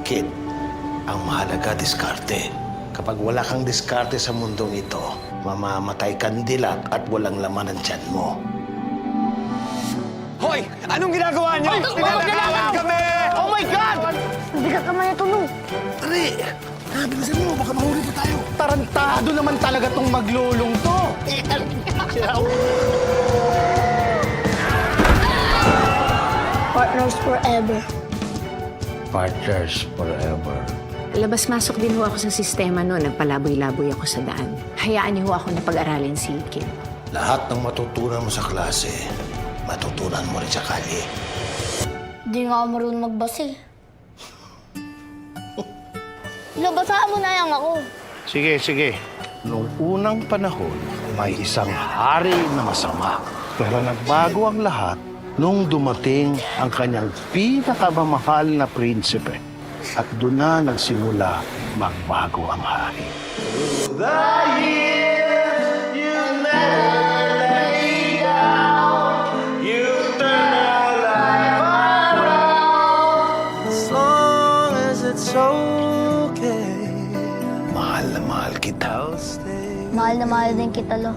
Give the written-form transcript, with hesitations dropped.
Kid, ang mahalaga diskarte. Kapag wala kang diskarte sa mundong ito, mamamatay kang dilat at walang laman ang tiyan mo. Hoy! Anong ginagawa niyo? Tinatakawan kami! Oh my God! Ang bigat naman ito, no? Dali! Bilisan mo, baka mahuli pa tayo. Tarantado naman talaga tong maglulong to. Partners forever. Partners forever. Labas-masok din ho ako sa sistema noon. Nagpalaboy-laboy ako sa daan. Hayaan niyo ho ako na pag-aralin si Kid. Lahat ng matutunan mo sa klase, matutunan mo rin sa kalye. Di nga ako marunong magbasa eh. Labasaan mo na lang ako. Sige, sige. Noong unang panahon, may isang hari na masama. Pero nagbago ang lahat nung dumating ang kanyang pinakamamahal na prinsipe. At doon na nagsimula magbago ang hari. Mahal na mahal kita. Mahal na mahal din kita, lo.